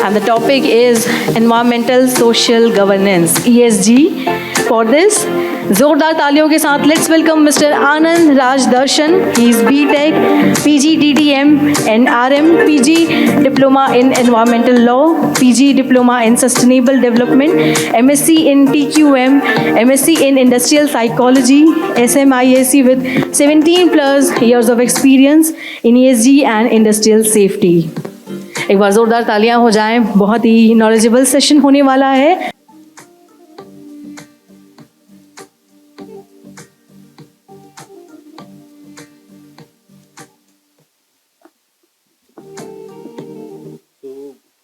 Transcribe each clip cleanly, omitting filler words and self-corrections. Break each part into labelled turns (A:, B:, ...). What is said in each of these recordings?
A: and the topic is Environmental Social Governance, ESG. For this, जोरदार तालियों के साथ let's welcome Mr. Anand Raj Darshan. He is BTech, PG DDM and RM, PG Diploma in Environmental Law, PG Diploma in Sustainable Development, MSc in TQM, MSc in Industrial Psychology, SMIAC with 17 plus years of experience in ESG and Industrial Safety. एक बार जोरदार तालियां हो जाएं, बहुत ही knowledgeable session होने वाला है.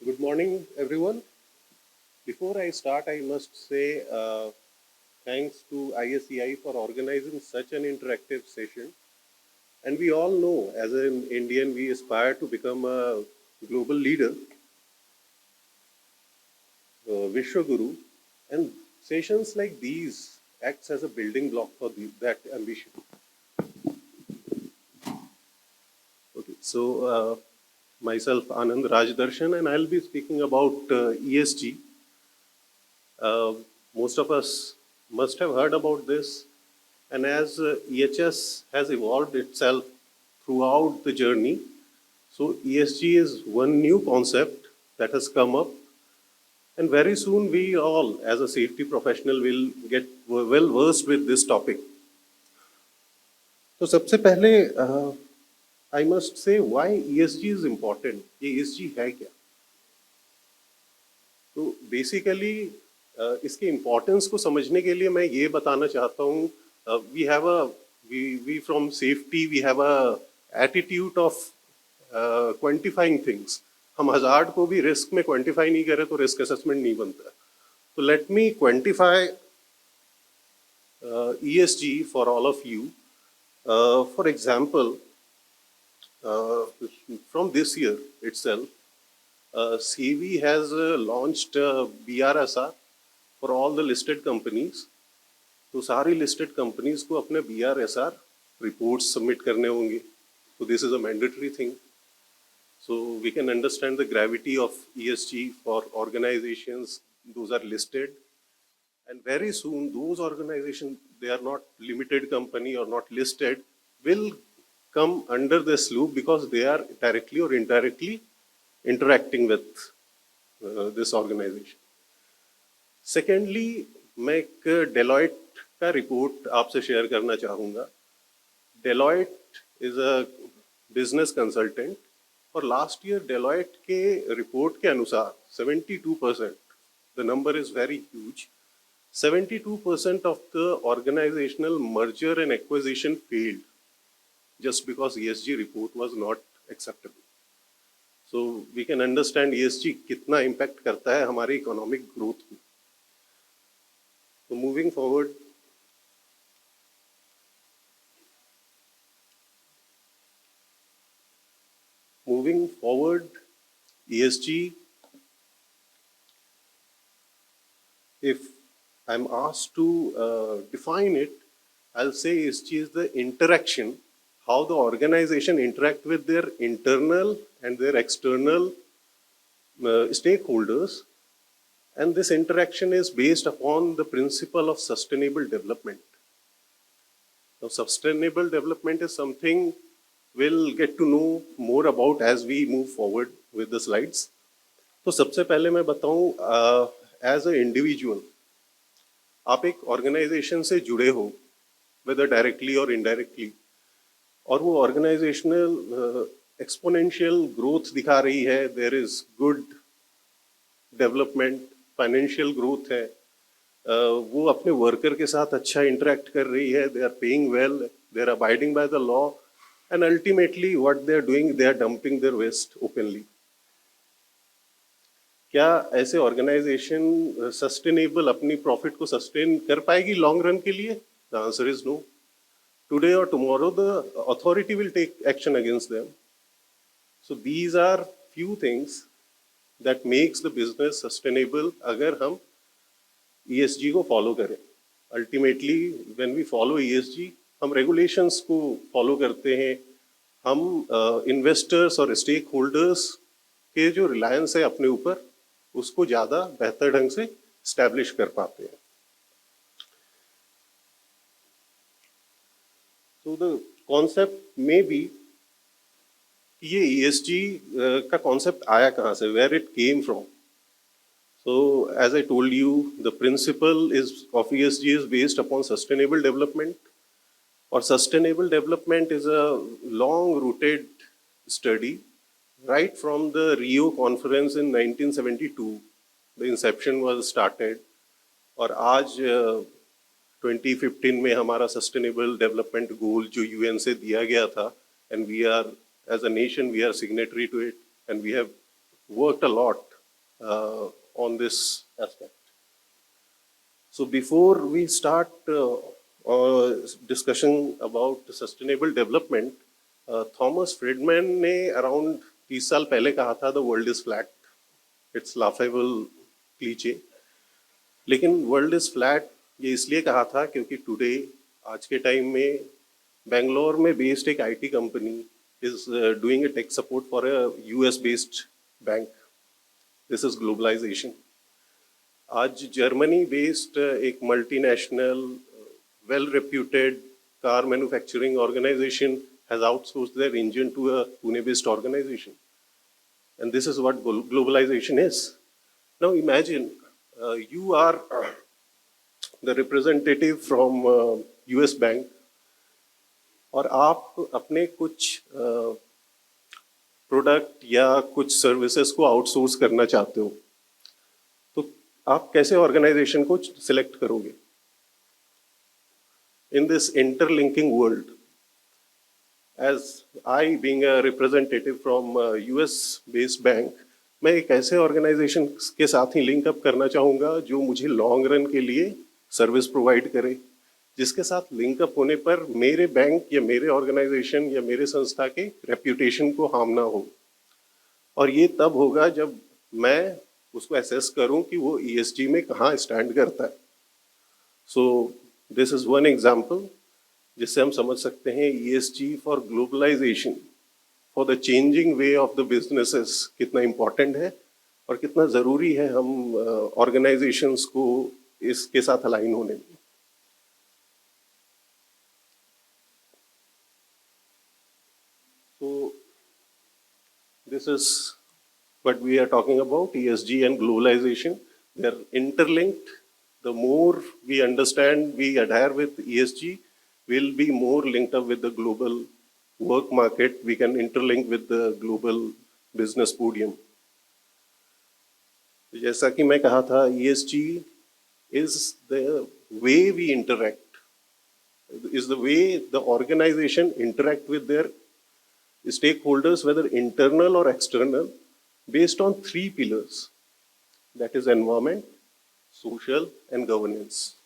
B: Good morning, everyone. Before I start, I must say thanks to ISEI for organizing such an interactive session. And we all know, as an Indian, we aspire to become a global leader, Vishwaguru, and sessions like these acts as a building block for that ambition. Okay, so myself, Anand Raj Darshan, and I'll be speaking about ESG. Most of us must have heard about this, and as EHS has evolved itself throughout the journey, so ESG is one new concept that has come up, and very soon we all, as a safety professional, will get well versed with this topic. So, सबसे पहले I must say why ESG is important. ये ESG है क्या? तो basically इसके importance को समझने के लिए मैं ये बताना चाहता हूँ. We from safety we have a attitude of quantifying things. हम hazard को भी risk में quantify नहीं करें तो risk assessment नहीं बनता. So let me quantify ESG for all of you. For example, from this year itself, CV has launched BRSR for all the listed companies. तो सारी listed companies को अपने BRSR reports submit करने होंगे. So this is a mandatory thing. So we can understand the gravity of ESG for organizations. Those are listed. And very soon, those organizations, they are not limited company or not listed, will come under this loop because they are directly or indirectly interacting with this organization. Secondly, मैं एक Deloitte का report आपसे share करना चाहूँगा. Deloitte is a business consultant और last year Deloitte के report के अनुसार 72%, the number is very huge, 72% of the organizational merger and acquisition failed just because ESG report was not acceptable. So we can understand ESG कितना impact करता है हमारी economic growth को. So moving forward, ESG, if I'm asked to define it, I'll say ESG is the interaction, how the organization interact with their internal and their external stakeholders. And this interaction is based upon the principle of sustainable development. Now, sustainable development is something we'll get to know more about as we move forward with the slides. तो सबसे पहले मैं बताऊं, as an individual, आप एक organization से जुड़े हो, whether directly or indirectly, और वो organizational exponential growth दिखा रही है, there is good development, financial growth है, वो अपने worker के साथ अच्छा interact कर रही है, they are paying well, they are abiding by the law, and ultimately what they are doing, they are dumping their waste openly. क्या ऐसे organization sustainable अपनी profit को sustain कर पाएगी long run के लिए? The answer is no. Today or tomorrow, the authority will take action against them. So these are few things that makes the business sustainable अगर हम ESG को follow करें. Ultimately, when we follow ESG, हम regulations को follow करते हैं, हम investors और stakeholders के जो reliance है अपने ऊपर, उसको ज़्यादा बेहतर ढंग से स्टैब्लिश कर पाते हैं। तो द कॉन्सेप्ट में भी ये ESG का कॉन्सेप्ट आया कहाँ से, where it came from. So as I told you, the principle of ESG is based upon sustainable development, or sustainable development is a long-rooted study right from the Rio conference in 1972. The inception was started, और आज 2015 में हमारा sustainable development goal जो UN से दिया गया था, and we are as a nation we are signatory to it, and we have worked a lot on this aspect. So before we start discussion about sustainable development, Thomas Friedman ने around 30 साल पहले कहा था, the world is flat. It's laughable cliche. लेकिन world is flat ये इसलिए कहा था क्योंकि टुडे आज के टाइम में बेंगलोर में बेस्ड एक IT company is doing a tech support for a US based bank. This is globalization. आज जर्मनी बेस्ड एक multinational well reputed car manufacturing organization has outsourced their engine to a Pune based organization, and this is what globalization is. Now imagine you are the representative from US Bank, और आप अपने कुछ product या कुछ services को outsource करना चाहते हो, तो आप कैसे ऑर्गेनाइजेशन को सिलेक्ट करोगे? In this interlinking world, as I being a representative from US based bank, मैं एक ऐसे ऑर्गेनाइजेशन के साथ ही लिंक अप करना चाहूँगा जो मुझे लॉन्ग रन के लिए सर्विस प्रोवाइड करे, जिसके साथ लिंक अप होने पर मेरे बैंक या मेरे ऑर्गेनाइजेशन या मेरे संस्था के रेप्यूटेशन को हार्म ना हो. और ये तब होगा जब मैं उसको एसेस करूं कि वो ESG में कहाँ स्टैंड करता है. So this is one example जिससे हम समझ सकते हैं ESG for globalization, for the changing way of the businesses कितना इम्पोर्टेंट है और कितना ज़रूरी है हम ऑर्गेनाइजेशंस को इसके साथ अलाइन होने में. तो this is what we are talking about, ESG and globalization. They are interlinked. The more we understand, we adhere with ESG, will be more linked up with the global work market, we can interlink with the global business podium. जैसा कि मैं कहा था, ESG is the way we interact, is the way the organization interact with their stakeholders, whether internal or external, based on 3 pillars. That is environment, social and governance.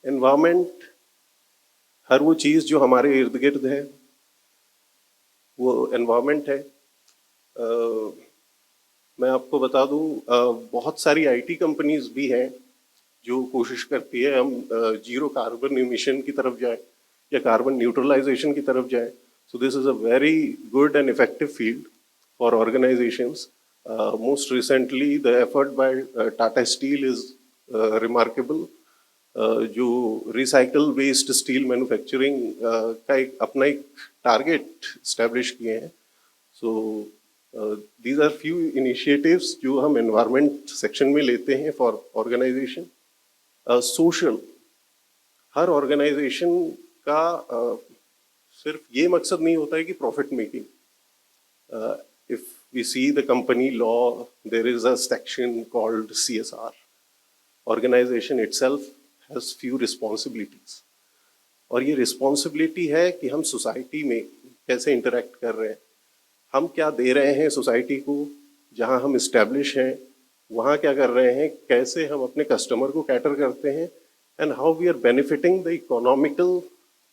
B: Environment, हर वो चीज़ जो हमारे इर्द गिर्द है वो एनवायरनमेंट है. मैं आपको बता दूं, बहुत सारी आईटी कंपनीज भी हैं जो कोशिश करती है हम जीरो कार्बन इमिशन की तरफ जाए या कार्बन न्यूट्रलाइजेशन की तरफ जाए. So this is a very good and effective field for organizations. Most recently the effort by Tata steel is remarkable. जो रिसाइकल बेस्ड स्टील मैन्युफैक्चरिंग का एक अपना एक टारगेट स्टैब्लिश किए हैं. So these are few initiatives जो हम एनवायरनमेंट सेक्शन में लेते हैं फॉर ऑर्गेनाइजेशन. सोशल, हर ऑर्गेनाइजेशन का सिर्फ ये मकसद नहीं होता है कि profit making. If we see the company law, there is a section called CSR. Organization itself has few responsibilities, और ये रिस्पॉन्सिबिलिटी है कि हम सोसाइटी में कैसे इंटरेक्ट कर रहे हैं, हम क्या दे रहे हैं सोसाइटी को, जहां हम इस्टेब्लिश हैं वहाँ क्या कर रहे हैं, कैसे हम अपने कस्टमर को कैटर करते हैं, and how we are benefiting the economical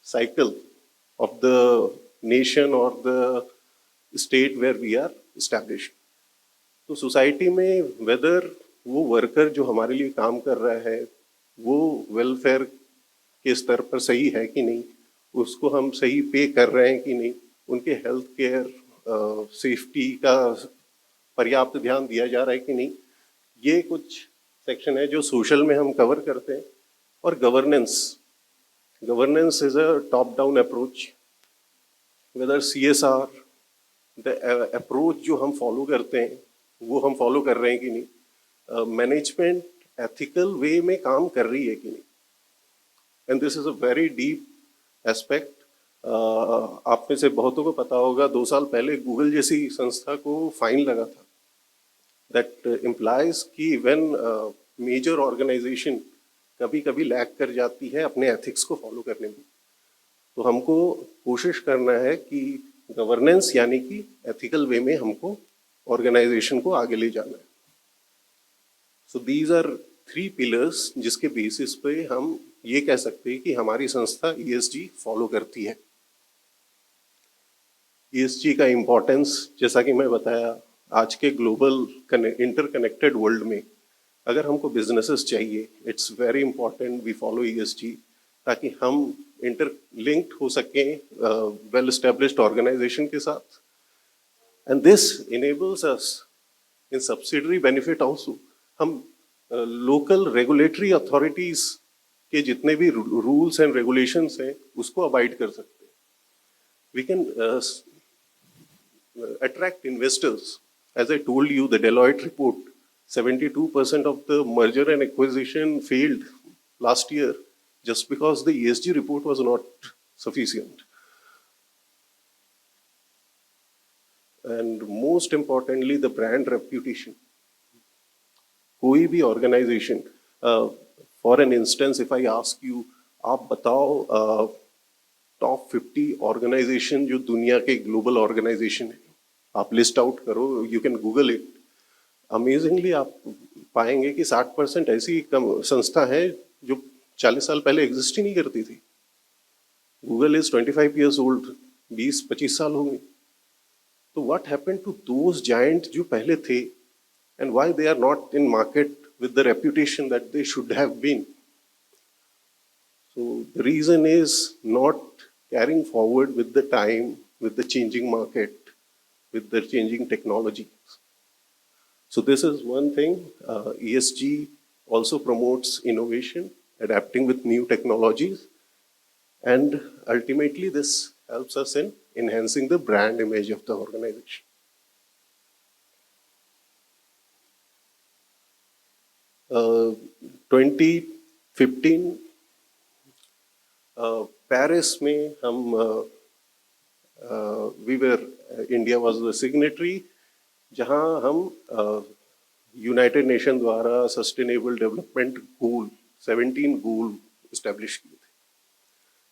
B: cycle of the nation और the state where we are establish. तो सोसाइटी में वेदर वो वर्कर जो हमारे लिए काम कर रहा है वो वेलफेयर के स्तर पर सही है कि नहीं, उसको हम सही पे कर रहे हैं कि नहीं, उनके हेल्थ केयर सेफ्टी का पर्याप्त ध्यान दिया जा रहा है कि नहीं, ये कुछ सेक्शन है जो सोशल में हम कवर करते हैं। और governance is a top down approach, whether CSR, the approach जो हम फॉलो करते हैं वो हम फॉलो कर रहे हैं कि नहीं, मैनेजमेंट एथिकल वे में काम कर रही है कि नहीं। And this is a very deep aspect. आप में से बहुतों को पता होगा 2 साल पहले गूगल जैसी संस्था को फाइन लगा था। दैट इम्प्लाइज कि व्हेन मेजर ऑर्गेनाइजेशन कभी कभी लैग कर जाती है अपने एथिक्स को फॉलो करने में, तो हमको कोशिश करना है कि गवर्नेंस यानी कि एथिकल वे में हमको ऑर्गेनाइजेशन को आगे ले जाना है। सो दीज आर 3 पिलर्स जिसके बेसिस पे हम ये कह सकते हैं कि हमारी संस्था ESG फॉलो करती है। ESG का इम्पोर्टेंस जैसा कि मैं बताया, आज के ग्लोबल इंटरकनेक्टेड वर्ल्ड में अगर हमको बिजनेसेस चाहिए, it's very important we follow ESG, ताकि हम इंटरलिंक्ड हो सकें वेल एस्टेब्लिश्ड ऑर्गेनाइजेशन के साथ। And this enables us in subsidiary benefit also. हम लोकल रेगुलेटरी अथॉरिटीज के जितने भी रूल्स एंड रेगुलेशंस हैं उसको अबाइड कर सकते हैं। We can attract investors. As I told you, the Deloitte report, 72% of the merger and acquisition failed last year just because the ESG report was not sufficient. And most importantly, the brand reputation. कोई भी organization, for an instance, if I ask you, आप बताओ top 50 organisation जो दुनिया के global organisation है, आप list out करो, you can Google it. Amazingly आप पाएंगे कि 60% ऐसी संस्था है जो 40 साल पहले एग्जिस्ट ही नहीं करती थी। गूगल इज 25 years old, 20-25 साल हो गए। तो what happened to those giant जो पहले थे, and why they are not in market with the reputation that they should have been? So the reason is not carrying forward with the time, with the changing market, with the changing technology. So this is one thing. ESG also promotes innovation, adapting with new technologies, and ultimately this helps us in enhancing the brand image of the organization. Uh, 2015 Paris में हम India was the signatory, जहां हम United nation द्वारा sustainable development goal 17 गोल establish किए थे।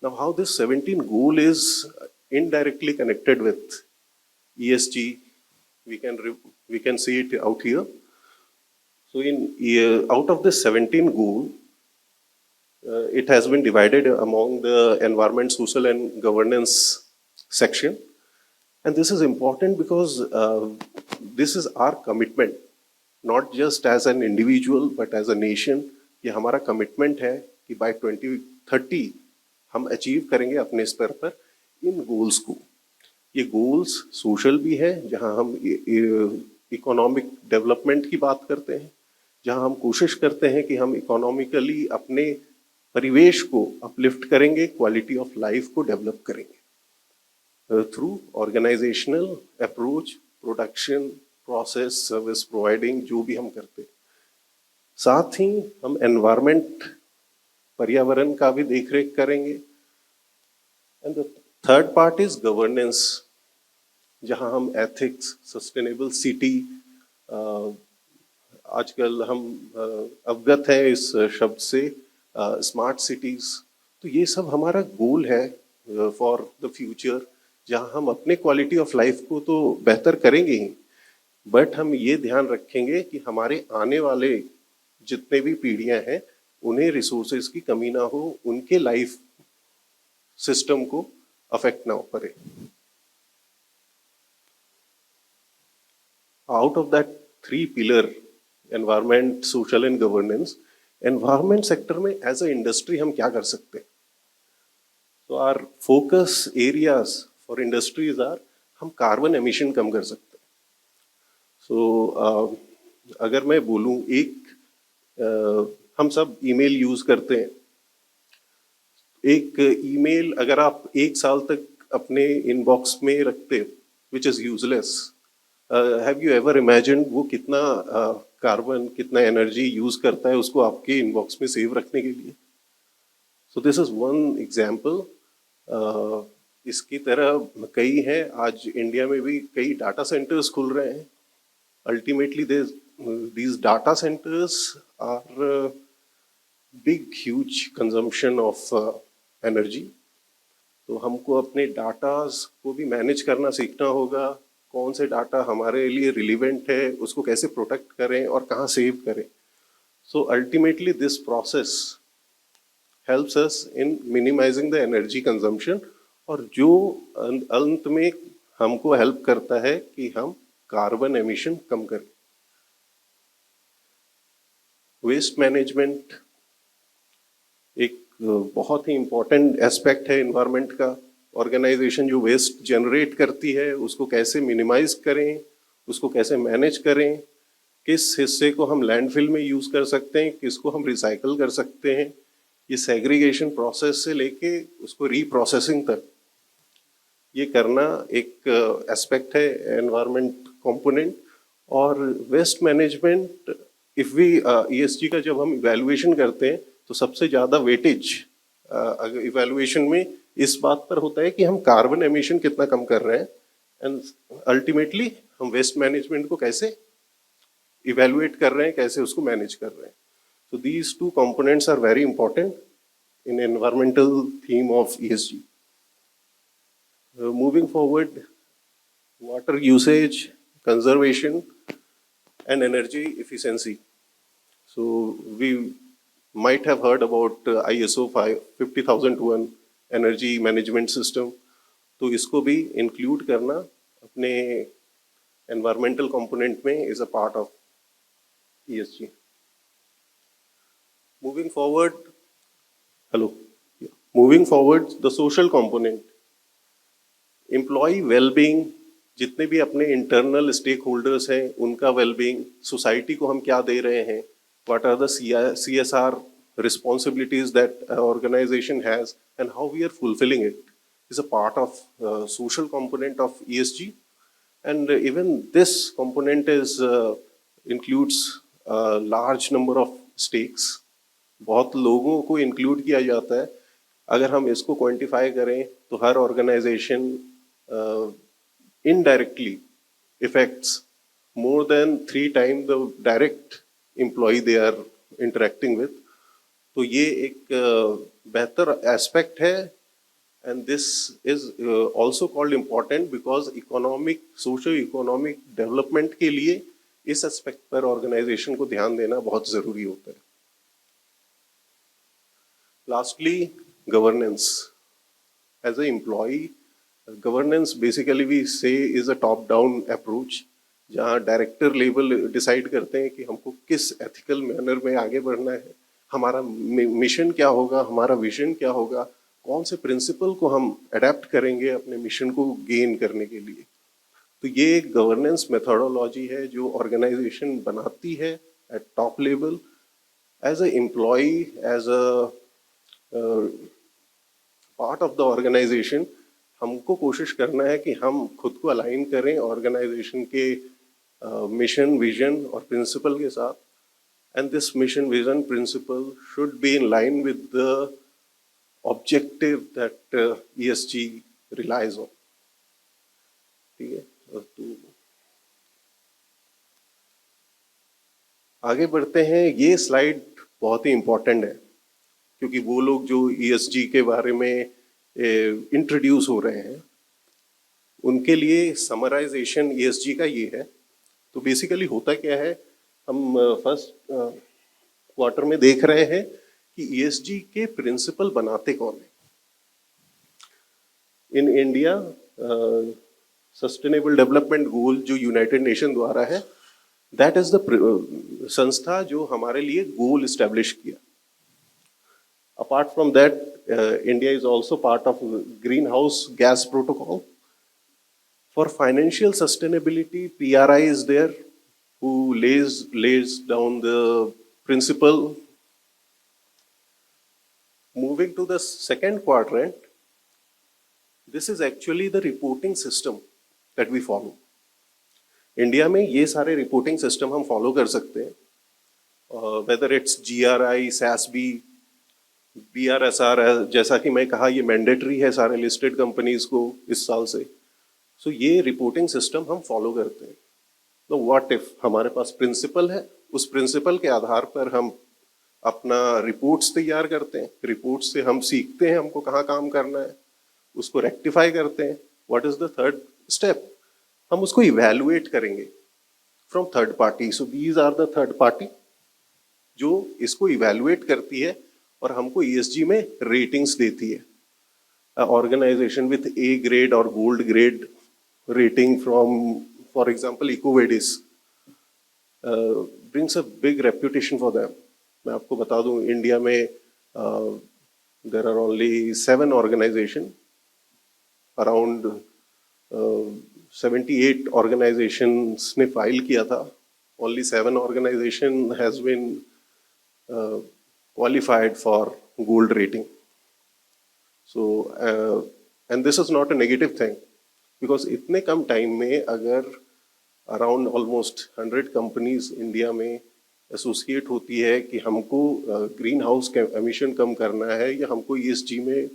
B: Now how this 17 goal is indirectly connected with ESG, we can see it out here. So out of the 17 goal, it has been divided among the environment, social and governance section. And this is important because this is our commitment, not just as an individual, but as a nation. ये हमारा commitment है कि by 2030 हम achieve करेंगे अपने स्तर पर इन goals को। ये goals social भी है, जहाँ हम economic development की बात करते हैं, जहाँ हम कोशिश करते हैं कि हम economically अपने परिवेश को अपलिफ्ट करेंगे, क्वालिटी ऑफ लाइफ को डेवलप करेंगे through organizational approach, production, process, service providing, जो भी हम करते हैं। साथ ही हम एनवायरमेंट, पर्यावरण का भी देखरेख करेंगे। And the third part is governance, जहां हम एथिक्स, सस्टेनेबल सिटी, आजकल हम अवगत हैं इस शब्द से, स्मार्ट सिटीज, तो ये सब हमारा गोल है फॉर द फ्यूचर, जहां हम अपने क्वालिटी ऑफ लाइफ को तो बेहतर करेंगे ही, बट हम ये ध्यान रखेंगे कि हमारे आने वाले जितने भी पीढ़ियां हैं उन्हें रिसोर्सेज की कमी ना हो, उनके लाइफ सिस्टम को अफेक्ट ना करे। Out of that 3 pillar, environment, social and governance, environment sector में एज अ इंडस्ट्री हम क्या कर सकते हैं? तो our focus areas for industries are, हम कार्बन एमिशन कम कर सकते हैं। सो अगर मैं बोलूं हम सब ईमेल यूज करते हैं। एक ईमेल अगर आप एक साल तक अपने इनबॉक्स में रखते हो, which is useless, have you ever imagine वो कितना कार्बन, कितना एनर्जी यूज करता है उसको आपके इनबॉक्स में सेव रखने के लिए? सो दिस इज वन एग्जाम्पल। इसकी तरह कई हैं। आज इंडिया में भी कई डाटा सेंटर्स खुल रहे हैं। Ultimately these data centers are big huge consumption of energy. तो हमको अपने डाटास को भी मैनेज करना सीखना होगा। कौन से डाटा हमारे लिए रिलीवेंट है, उसको कैसे प्रोटेक्ट करें और कहाँ सेव करें। So ultimately this process helps us in minimizing the energy consumption, और जो अंत में हमको हेल्प करता है कि हम कार्बन एमिशन कम करें। वेस्ट मैनेजमेंट एक बहुत ही इम्पोर्टेंट एस्पेक्ट है एनवायरनमेंट का। ऑर्गेनाइजेशन जो वेस्ट जनरेट करती है उसको कैसे मिनिमाइज करें, उसको कैसे मैनेज करें, किस हिस्से को हम लैंडफिल में यूज कर सकते हैं, किसको हम रिसाइकल कर सकते हैं। ये सेग्रीगेशन प्रोसेस से लेके उसको रीप्रोसेसिंग तक ये करना एक एस्पेक्ट है एनवायरनमेंट कंपोनेंट। और waste management if we ESG का जब हम इवैल्यूएशन करते हैं तो सबसे ज़्यादा वेटेज इवैल्यूएशन में इस बात पर होता है कि हम कार्बन एमिशन कितना कम कर रहे हैं, एंड अल्टीमेटली हम वेस्ट मैनेजमेंट को कैसे इवैल्यूएट कर रहे हैं, कैसे उसको मैनेज कर रहे हैं। So these two components are very important in environmental theme of ESG. Moving forward, water usage, conservation, and energy efficiency. So we might have heard about ISO 50001 energy management system. तो इसको भी include करना अपने environmental component में is a part of ESG. Moving forward, moving forward, the social component, employee well-being, जितने भी अपने internal stakeholders हैं, उनका well-being, society को हम क्या दे रहे हैं, what are the CSR responsibilities that an organization has, and how we are fulfilling it, is a part of social component of ESG. And even this component is includes a large number of stakes. बहुत लोगों को include किया जाता है। अगर हम इसको quantify करें तो हर organisation indirectly effects more than 3 times the direct employ they are interacting with. तो ये एक बेहतर एस्पेक्ट है, and this is also called important because economic, socio economic development के लिए इस एस्पेक्ट पर ऑर्गेनाइजेशन को ध्यान देना बहुत ज़रूरी होता है। Lastly, governance. As an employee, governance basically we say is a top-down approach, जहाँ डायरेक्टर लेवल डिसाइड करते हैं कि हमको किस एथिकल मैनर में आगे बढ़ना है, हमारा मिशन क्या होगा, हमारा विजन क्या होगा, कौन से प्रिंसिपल को हम अडेप्ट करेंगे अपने मिशन को गेन करने के लिए। तो ये एक गवर्नेंस मेथोडोलॉजी है जो ऑर्गेनाइजेशन बनाती है at top level. As a employee, as a part of the organization, हमको कोशिश करना है कि हम खुद को अलाइन करें ऑर्गेनाइजेशन के मिशन, विजन और प्रिंसिपल के साथ, and this mission, vision, principle should be in line with the objective that ESG relies on. ठीक है, तो आगे बढ़ते हैं। ये स्लाइड बहुत ही इम्पोर्टेंट है क्योंकि वो लोग जो ESG के बारे में इंट्रोड्यूस हो रहे हैं उनके लिए समराइजेशन ESG का ये है। तो बेसिकली होता क्या है, हम फर्स्ट क्वार्टर में देख रहे हैं कि ESG के प्रिंसिपल बनाते कौन है। In India sustainable development goal जो यूनाइटेड नेशन द्वारा है, दैट इज द संस्था जो हमारे लिए गोल इस्टेब्लिश किया। Apart from that, India is also part of Greenhouse Gas Protocol. For financial sustainability, PRI is there. who lays down the principle. Moving to the second quadrant, this is actually the reporting system that we follow. India में ये सारे reporting system हम follow कर सकते हैं, whether it's GRI, SASB, BRSR, जैसा कि मैं कहा ये मैंडेटरी है सारे लिस्टेड कंपनीज को इस साल से. सो ये रिपोर्टिंग सिस्टम हम फॉलो करते हैं. तो व्हाट इफ हमारे पास प्रिंसिपल है, उस प्रिंसिपल के आधार पर हम अपना रिपोर्ट्स तैयार करते हैं. रिपोर्ट्स से हम सीखते हैं हमको कहाँ काम करना है, उसको रेक्टिफाई करते हैं. What is the third step? हम उसको इवैल्यूएट करेंगे from third party. So these are the third party जो इसको इवैल्यूएट करती है और हमको ESG में रेटिंग्स देती है. ऑर्गेनाइजेशन विथ A ग्रेड और gold grade rating from, for example, EcoVadis brings a big reputation for them. मैं आपको बता दूं, इंडिया में there are only 7 organizations, around 78 organizations ने फाइल किया था. Only 7 organization has been qualified for gold rating. So and this is not a negative thing, because इतने कम time में अगर अराउंड ऑलमोस्ट 100 कंपनीज इंडिया में एसोसिएट होती है कि हमको ग्रीन हाउस एमिशन कम करना है या हमको ESG में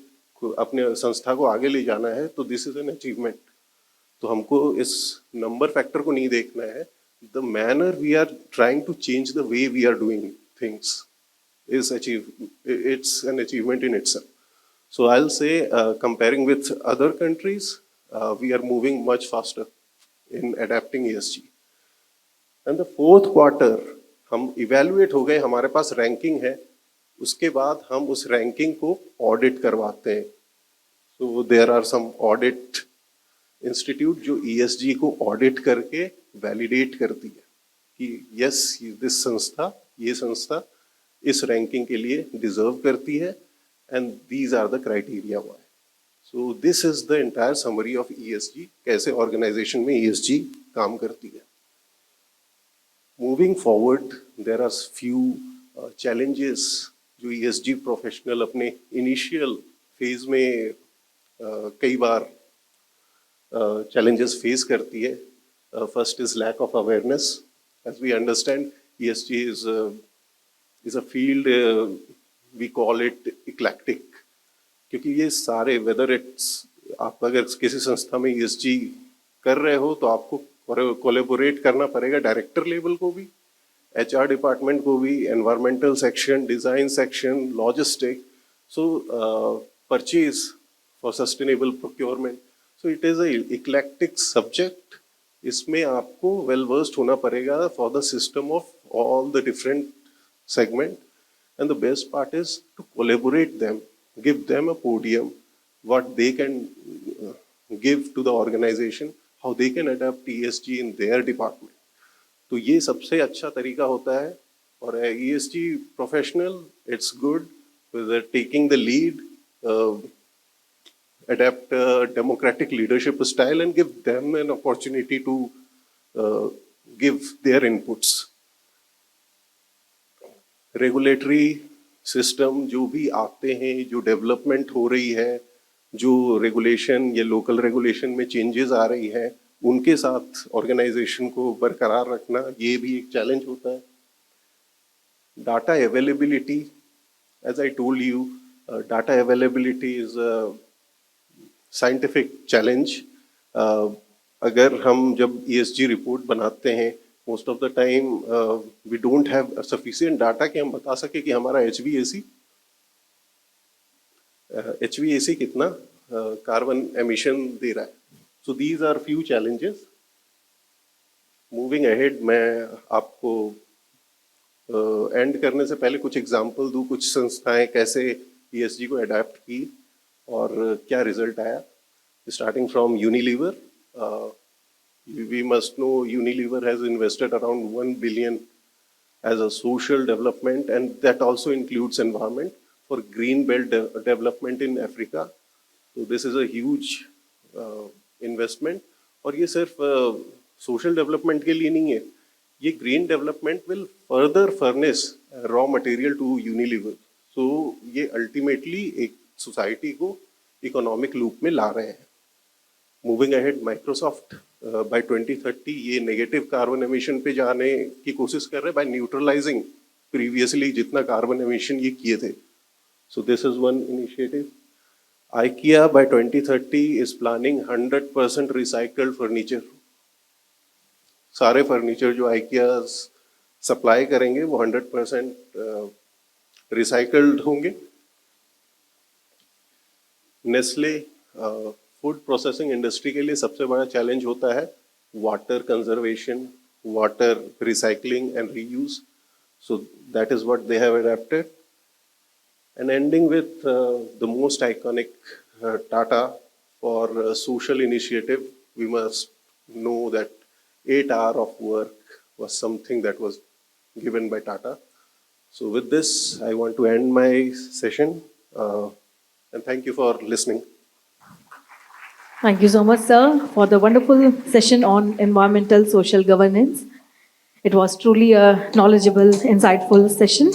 B: अपने संस्था को आगे ले जाना है, तो दिस इज एन अचीवमेंट. तो हमको इस नंबर फैक्टर को नहीं देखना है. The manner we are trying to change the way we are doing things is it's an achievement in itself. So I'll say comparing with other countries, we are moving much faster in adapting ESG. And the fourth quarter, हम evaluate हो गए, हमारे पास ranking है, उसके बाद हम उस ranking को audit करवाते हैं. So there are some audit institute जो ESG को audit करके validate करती है कि yes, this संस्था, ये संस्था इस रैंकिंग के लिए डिजर्व करती है, and these are the criteria why. So this is the entire summary of ESG, कैसे ऑर्गेनाइजेशन में ESG काम करती है. Moving forward, there are few challenges जो ESG प्रोफेशनल अपने इनिशियल फेज में कई बार चैलेंजेस फेस करती है. First is lack of awareness. As we understand, ESG is a field, we call it eclectic, क्योंकि ये सारे, whether it's, आप अगर किसी संस्था में ESG कर रहे हो तो आपको कोलेबोरेट करना पड़ेगा डायरेक्टर लेवल को भी, HR डिपार्टमेंट को भी, environmental section, design section, logistic, so purchase for sustainable procurement. So it is a eclectic subject. इसमें आपको वेल वर्स्ड होना पड़ेगा for the system of all the different segment, and the best part is to collaborate them, give them a podium, what they can give to the organization, how they can adapt ESG in their department. तो ये सबसे अच्छा तरीका होता है. और ESG professional, it's good with taking the lead, adapt a democratic leadership style and give them an opportunity to give their inputs. Regulatory system जो भी आते हैं, जो डेवलपमेंट हो रही है, जो रेगुलेशन या लोकल रेगुलेशन में चेंजेस आ रही है, उनके साथ ऑर्गेनाइजेशन को बरकरार रखना, ये भी एक चैलेंज होता है. Data availability, as I told you, data availability is a scientific challenge. अगर हम जब ESG रिपोर्ट बनाते हैं, most of the time we don't have sufficient data कि हम बता सके कि हमारा HVAC कितना कार्बन एमिशन दे रहा है. So these are few challenges. Moving ahead, मैं आपको एंड करने से पहले कुछ एग्जांपल दूँ, कुछ संस्थाएं कैसे ESG को अडेप्ट की और क्या रिजल्ट आया. Starting from Unilever, we must know Unilever has invested around 1 billion as a social development, and that also includes environment for green belt development in Africa. So this is a huge investment. और ये सिर्फ social development के लिए नहीं है, ये green development will further furnish raw material to Unilever. So ये ultimately एक society को economic loop में ला रहे हैं. Moving ahead, Microsoft by 2030 ये negative carbon emission पे जाने की कोशिश कर रहे हैं by neutralizing previously जितना carbon emission ये किए थे. So this is one initiative. IKEA by 2030 is planning 100% recycled furniture. सारे फर्नीचर जो IKEA सप्लाई करेंगे वो 100% रिसाइकल्ड होंगे. नेस्ले फूड प्रोसेसिंग इंडस्ट्री के लिए सबसे बड़ा चैलेंज होता है water conservation, water recycling and reuse. So that is what they have adapted. And ending with the most iconic Tata for social initiative, we must know that 8 hours of work was something that was given by Tata. So with this, I want to end my session and thank you for listening.
A: Thank you so much, sir, for the wonderful session on environmental social governance. It was truly a knowledgeable, insightful session.